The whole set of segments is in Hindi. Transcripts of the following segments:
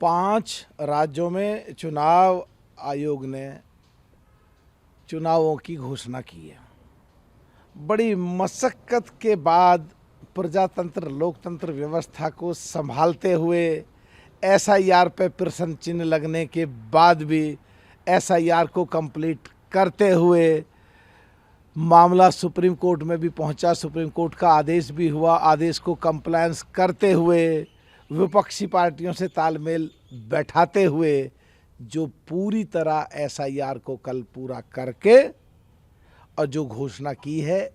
5 राज्यों में चुनाव आयोग ने चुनावों की घोषणा की है। बड़ी मशक्कत के बाद प्रजातंत्र लोकतंत्र व्यवस्था को संभालते हुए एसआईआर पे प्रश्न चिन्ह लगने के बाद भी एसआईआर को कंप्लीट करते हुए मामला सुप्रीम कोर्ट में भी पहुंचा, सुप्रीम कोर्ट का आदेश भी हुआ। आदेश को कंप्लायंस करते हुए विपक्षी पार्टियों से तालमेल बैठाते हुए जो पूरी तरह एसआईआर को कल पूरा करके और जो घोषणा की है,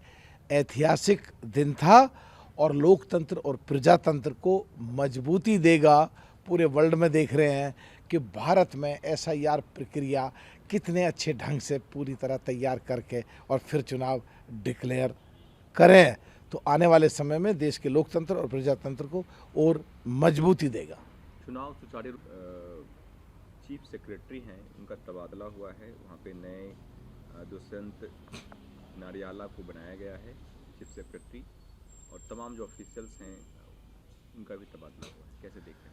ऐतिहासिक दिन था और लोकतंत्र और प्रजातंत्र को मजबूती देगा। पूरे वर्ल्ड में देख रहे हैं कि भारत में एसआईआर प्रक्रिया कितने अच्छे ढंग से पूरी तरह तैयार करके और फिर चुनाव डिक्लेयर करें, तो आने वाले समय में देश के लोकतंत्र और प्रजातंत्र को और मजबूती देगा। चुनाव सुचारू चीफ सेक्रेटरी हैं, उनका तबादला हुआ है। वहाँ पे नए दुष्यंत नारियाला को बनाया गया है चीफ सेक्रेटरी, और तमाम जो ऑफिशियल्स हैं उनका भी तबादला हुआ है। कैसे देख रहे हैं?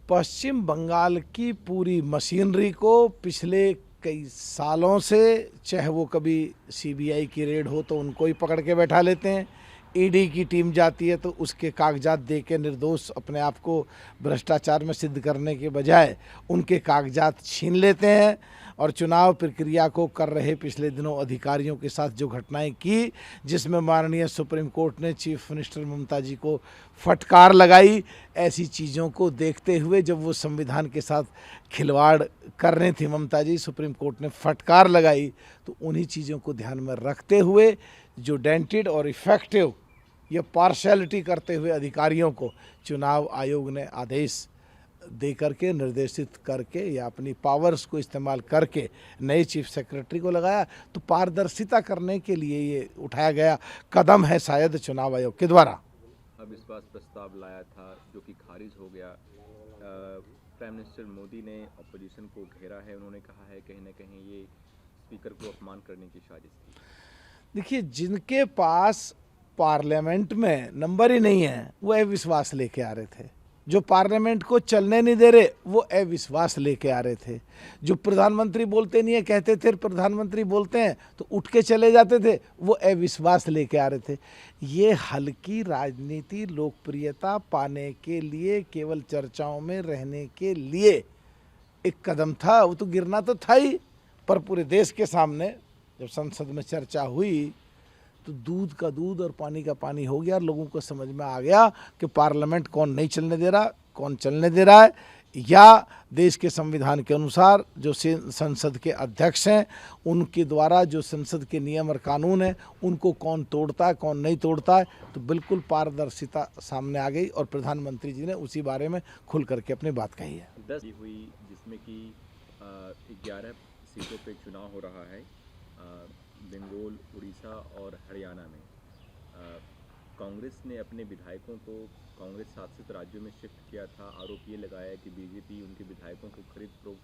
पश्चिम बंगाल की पूरी मशीनरी को पिछले कई सालों से, चाहे वो कभी सीबीआई की रेड हो तो उनको ही पकड़ के बैठा लेते हैं, ईडी की टीम जाती है तो उसके कागजात दे के निर्दोष अपने आप को भ्रष्टाचार में सिद्ध करने के बजाय उनके कागजात छीन लेते हैं। और चुनाव प्रक्रिया को कर रहे पिछले दिनों अधिकारियों के साथ जो घटनाएं की, जिसमें माननीय सुप्रीम कोर्ट ने चीफ मिनिस्टर ममता जी को फटकार लगाई, ऐसी चीज़ों को देखते हुए जब वो संविधान के साथ खिलवाड़ कर रही थी ममता जी, सुप्रीम कोर्ट ने फटकार लगाई, तो उन्हीं चीज़ों को ध्यान में रखते हुए जो डेंटेड और इफेक्टिव ये पार्शियलिटी करते हुए अधिकारियों को चुनाव आयोग ने आदेश दे करके, निर्देशित करके या अपनी पावर्स को इस्तेमाल करके नए चीफ सेक्रेटरी को लगाया। तो पारदर्शिता करने के लिए ये उठाया गया कदम है शायद चुनाव आयोग के द्वारा। अविश्वास प्रस्ताव लाया था जो कि खारिज हो गया। प्राइम मिनिस्टर मोदी ने अपोजिशन को घेरा है। उन्होंने कहा है कहीं ना कहीं ये स्पीकर को अपमान करने की साजिश थी। देखिए, जिनके पास पार्लियामेंट में नंबर ही नहीं है वो अविश्वास लेके आ रहे थे, जो पार्लियामेंट को चलने नहीं दे रहे वो अविश्वास लेके आ रहे थे, जो प्रधानमंत्री बोलते नहीं है कहते थे प्रधानमंत्री बोलते हैं तो उठ के चले जाते थे, वो अविश्वास लेके आ रहे थे। ये हल्की राजनीति लोकप्रियता पाने के लिए, केवल चर्चाओं में रहने के लिए एक कदम था। वो तो गिरना तो था ही, पर पूरे देश के सामने जब संसद में चर्चा हुई तो दूध का दूध और पानी का पानी हो गया। लोगों को समझ में आ गया कि पार्लियामेंट कौन नहीं चलने दे रहा, कौन चलने दे रहा है, या देश के संविधान के अनुसार जो संसद के अध्यक्ष हैं उनके द्वारा जो संसद के नियम और कानून हैं उनको कौन तोड़ता है, कौन नहीं तोड़ता है। तो बिल्कुल पारदर्शिता सामने आ गई और प्रधानमंत्री जी ने उसी बारे में खुल करके अपनी बात कही है। 10 हुई जिसमें कि 11 सीटों पे चुनाव हो रहा है, बंगाल, उड़ीसा और हरियाणा में। कांग्रेस ने अपने विधायकों को कांग्रेस शासित राज्यों में शिफ्ट किया था। आरोप ये लगाया कि बीजेपी उनके विधायकों को खरीद फरोख्त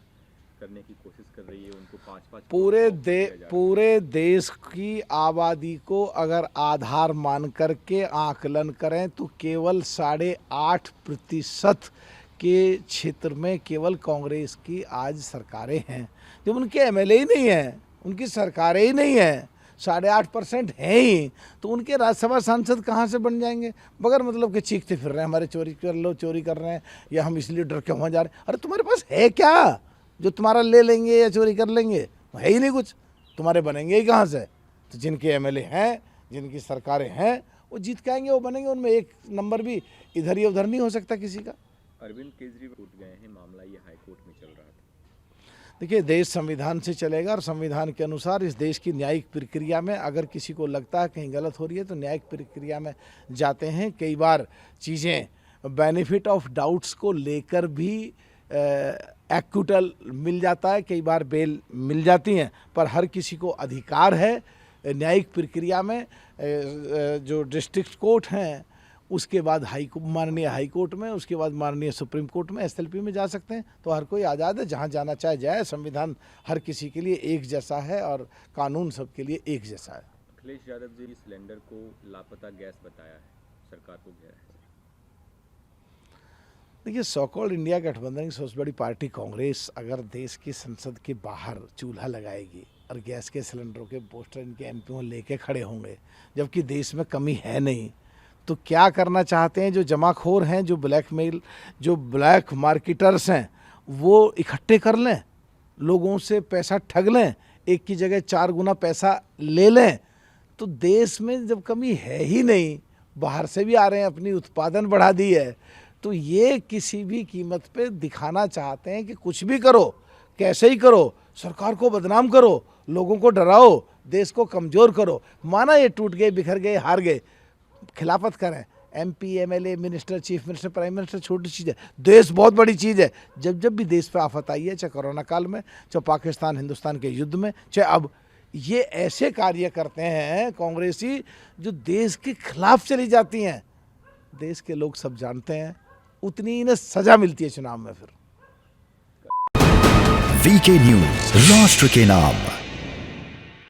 करने की कोशिश कर रही है, उनको 5-5 पूरे देश की आबादी को अगर आधार मान करके आकलन करें तो केवल 8.5% के क्षेत्र में केवल कांग्रेस की आज सरकारें हैं। जब उनके एमएलए ही नहीं हैं, उनकी सरकारें ही नहीं हैं, 8.5% हैं ही, तो उनके राज्यसभा सांसद कहाँ से बन जाएंगे? बगैर मतलब के चीखते फिर रहे हैं हमारे चोरी कर लो, चोरी कर रहे हैं, या हम इसलिए डर के वहाँ जा रहे हैं। अरे तुम्हारे पास है क्या जो तुम्हारा ले लेंगे या चोरी कर लेंगे? है ही नहीं कुछ, तुम्हारे बनेंगे ही कहाँ से? तो जिनके एमएलए हैं, जिनकी सरकारें हैं, वो जीत के आएंगे, वो बनेंगे। उनमें एक नंबर भी इधर या उधर नहीं हो सकता किसी का। अरविंद केजरीवाल उठ गए हैं, मामला ये हाईकोर्ट में चल रहा था। देखिए, देश संविधान से चलेगा और संविधान के अनुसार इस देश की न्यायिक प्रक्रिया में अगर किसी को लगता है कहीं गलत हो रही है तो न्यायिक प्रक्रिया में जाते हैं। कई बार चीज़ें बेनिफिट ऑफ डाउट्स को लेकर भी एक्विटल मिल जाता है, कई बार बेल मिल जाती हैं, पर हर किसी को अधिकार है न्यायिक प्रक्रिया में। जो डिस्ट्रिक्ट कोर्ट हैं उसके बाद माननीय हाई कोर्ट में, उसके बाद माननीय सुप्रीम कोर्ट में, एसएलपी में जा सकते हैं। तो हर कोई आज़ाद है, जहां जाना चाहे जाए। संविधान हर किसी के लिए एक जैसा है और कानून सबके लिए एक जैसा है। अखिलेश यादव जी सिलेंडर को लापता गैस बताया है, सरकार को घेरा है। देखिए, सो कॉल्ड इंडिया गठबंधन की सबसे बड़ी पार्टी कांग्रेस अगर देश की संसद के बाहर चूल्हा लगाएगी और गैस के सिलेंडरों के पोस्टर इनके एमपीओ लेके खड़े होंगे, जबकि देश में कमी है नहीं, तो क्या करना चाहते हैं? जो जमाखोर हैं, जो ब्लैक मार्केटर्स हैं, वो इकट्ठे कर लें, लोगों से पैसा ठग लें, एक की जगह 4 गुना पैसा ले लें। तो देश में जब कमी है ही नहीं, बाहर से भी आ रहे हैं, अपनी उत्पादन बढ़ा दी है, तो ये किसी भी कीमत पे दिखाना चाहते हैं कि कुछ भी करो, कैसे ही करो, सरकार को बदनाम करो, लोगों को डराओ, देश को कमज़ोर करो। माना ये टूट गए, बिखर गए, हार गए, खिलाफत करें। MP, MLA, minister, chief minister, prime minister छोटी चीज़ है, देश बहुत बड़ी चीज़ है। जब भी देश पे आफत आई है, चाहे कोरोना काल में, चाहे पाकिस्तान हिंदुस्तान के युद्ध में, चाहे अब, ये ऐसे कार्य करते हैं कांग्रेसी जो देश के खिलाफ चली जाती हैं। देश के लोग सब जानते हैं, उतनी इन्हें सजा मिलती है चुनाव में। फिर वीके न्यूज, राष्ट्र के नाम।